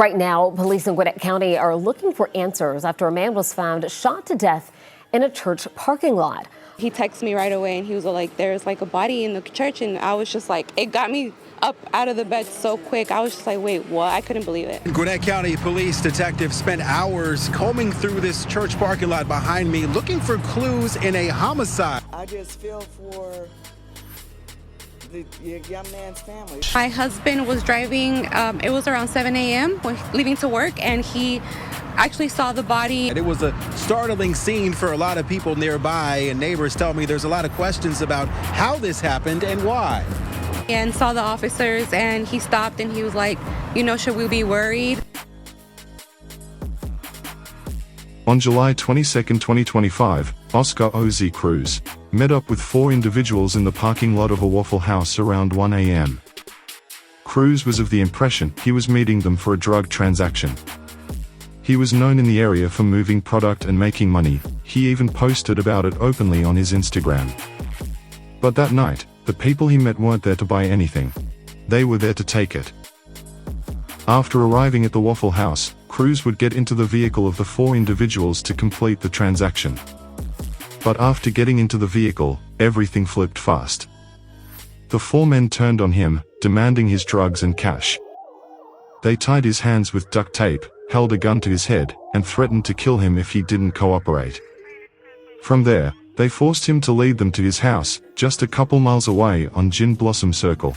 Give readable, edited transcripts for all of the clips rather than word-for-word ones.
Right now, police in Gwinnett County are looking for answers after a man was found shot to death in a church parking lot. He texted me right away and he was like, there's like a body in the church, and I was just like, it got me up out of the bed so quick. I was just like, wait, what? I couldn't believe it. Gwinnett County police detectives spent hours combing through this church parking lot behind me looking for clues in a homicide. I just feel for the young man's family. My husband was driving, it was around 7 a.m. leaving to work, and he actually saw the body. It was a startling scene for a lot of people nearby, and neighbors tell me there's a lot of questions about how this happened and why. And saw the officers, and he stopped and he was like, you know, should we be worried? On July 22, 2025, Oscar Oz Cruz met up with 4 individuals in the parking lot of a Waffle House around 1 a.m. Cruz was of the impression he was meeting them for a drug transaction. He was known in the area for moving product and making money. He even posted about it openly on his Instagram. But that night, the people he met weren't there to buy anything. They were there to take it. After arriving at the Waffle House, Cruz would get into the vehicle of the 4 individuals to complete the transaction. But after getting into the vehicle, everything flipped fast. The 4 men turned on him, demanding his drugs and cash. They tied his hands with duct tape, held a gun to his head, and threatened to kill him if he didn't cooperate. From there, they forced him to lead them to his house, just a couple miles away on Gin Blossom Circle.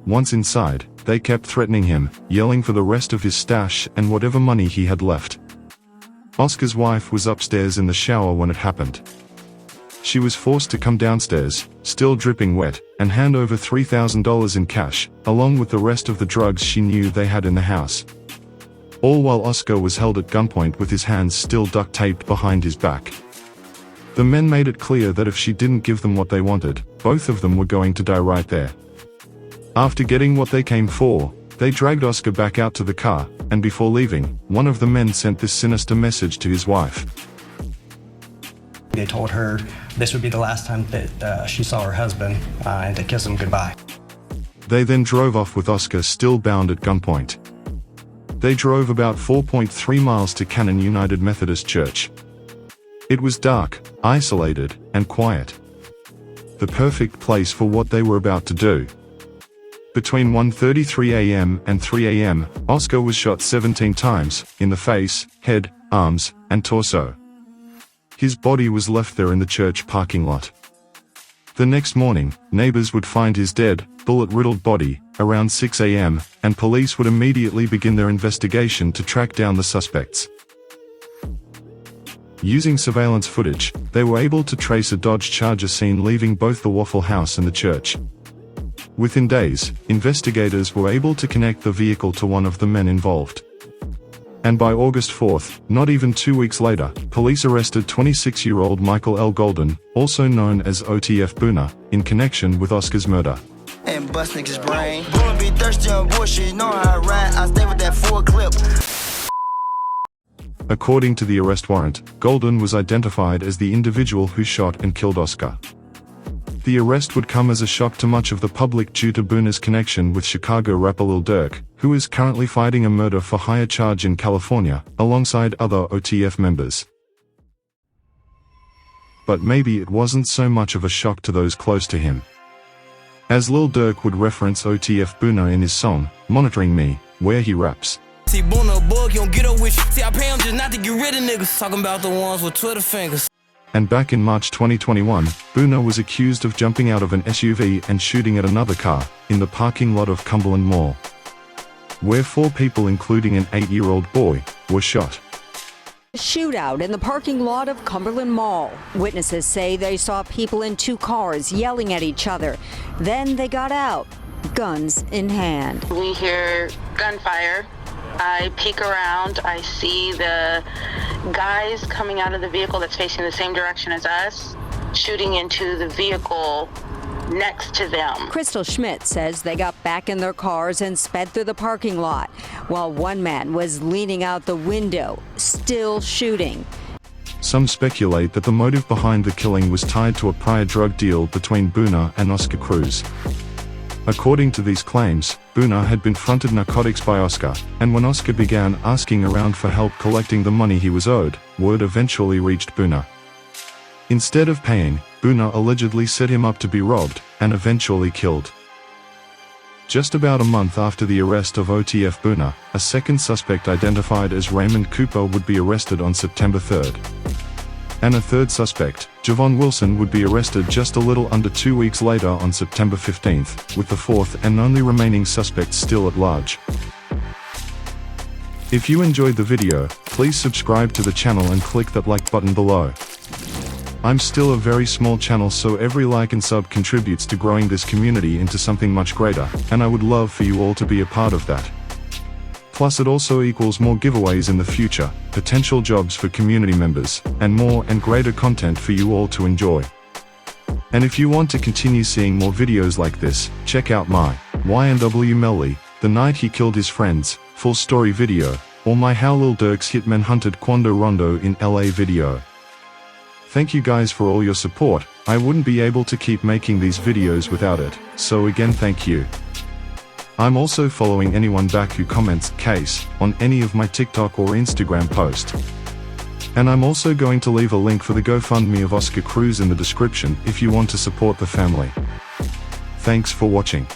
Once inside, they kept threatening him, yelling for the rest of his stash and whatever money he had left. Oscar's wife was upstairs in the shower when it happened. She was forced to come downstairs, still dripping wet, and hand over $3,000 in cash, along with the rest of the drugs she knew they had in the house. All while Oscar was held at gunpoint with his hands still duct taped behind his back. The men made it clear that if she didn't give them what they wanted, both of them were going to die right there. After getting what they came for, they dragged Oscar back out to the car, and before leaving, one of the men sent this sinister message to his wife. They told her this would be the last time that she saw her husband, and to kiss him goodbye. They then drove off with Oscar still bound at gunpoint. They drove about 4.3 miles to Cannon United Methodist Church. It was dark, isolated, and quiet. The perfect place for what they were about to do. Between 1:33 a.m. and 3 a.m., Oscar was shot 17 times, in the face, head, arms, and torso. His body was left there in the church parking lot. The next morning, neighbors would find his dead, bullet-riddled body, around 6 a.m., and police would immediately begin their investigation to track down the suspects. Using surveillance footage, they were able to trace a Dodge Charger seen leaving both the Waffle House and the church. Within days, investigators were able to connect the vehicle to one of the men involved. And by August 4th, not even 2 weeks later, police arrested 26-year-old Michael L. Golden, also known as OTF Boona, in connection with Oscar's murder. And bust niggas' brain. Boona be thirsty on bullshit, know how I ride, I stay with that full clip. According to the arrest warrant, Golden was identified as the individual who shot and killed Oscar. The arrest would come as a shock to much of the public due to Boona's connection with Chicago rapper Lil Durk, who is currently fighting a murder-for-hire charge in California, alongside other OTF members. But maybe it wasn't so much of a shock to those close to him. As Lil Durk would reference OTF Boona in his song, Monitoring Me, where he raps. See, Boona a bug, you don't get up with you. See, I pay him just not to get rid of niggas. Talking about the ones with Twitter fingers. And back in March 2021, Boona was accused of jumping out of an SUV and shooting at another car, in the parking lot of Cumberland Mall, where 4 people including an 8-year-old boy, were shot. Shootout in the parking lot of Cumberland Mall. Witnesses say they saw people in 2 cars yelling at each other. Then they got out, guns in hand. We hear gunfire. I peek around, I see the guys coming out of the vehicle that's facing the same direction as us, shooting into the vehicle next to them. Crystal Schmidt says they got back in their cars and sped through the parking lot, while one man was leaning out the window, still shooting. Some speculate that the motive behind the killing was tied to a prior drug deal between Boona and Oscar Cruz. According to these claims, Boona had been fronted narcotics by Oscar, and when Oscar began asking around for help collecting the money he was owed, word eventually reached Boona. Instead of paying, Boona allegedly set him up to be robbed, and eventually killed. Just about a month after the arrest of OTF Boona, a second suspect identified as Raymond Cooper would be arrested on September 3rd. And a third suspect, Javon Wilson, would be arrested just a little under 2 weeks later on September 15th, with the fourth and only remaining suspect still at large. If you enjoyed the video, please subscribe to the channel and click that like button below. I'm still a very small channel, so every like and sub contributes to growing this community into something much greater, and I would love for you all to be a part of that. Plus it also equals more giveaways in the future, potential jobs for community members, and more and greater content for you all to enjoy. And if you want to continue seeing more videos like this, check out my YNW Melly, The Night He Killed His Friends, full story video, or my How Lil Durk's Hitman Hunted Quando Rondo in LA video. Thank you guys for all your support. I wouldn't be able to keep making these videos without it, so again thank you. I'm also following anyone back who comments "case" on any of my TikTok or Instagram posts. And I'm also going to leave a link for the GoFundMe of Oscar Cruz in the description if you want to support the family. Thanks for watching.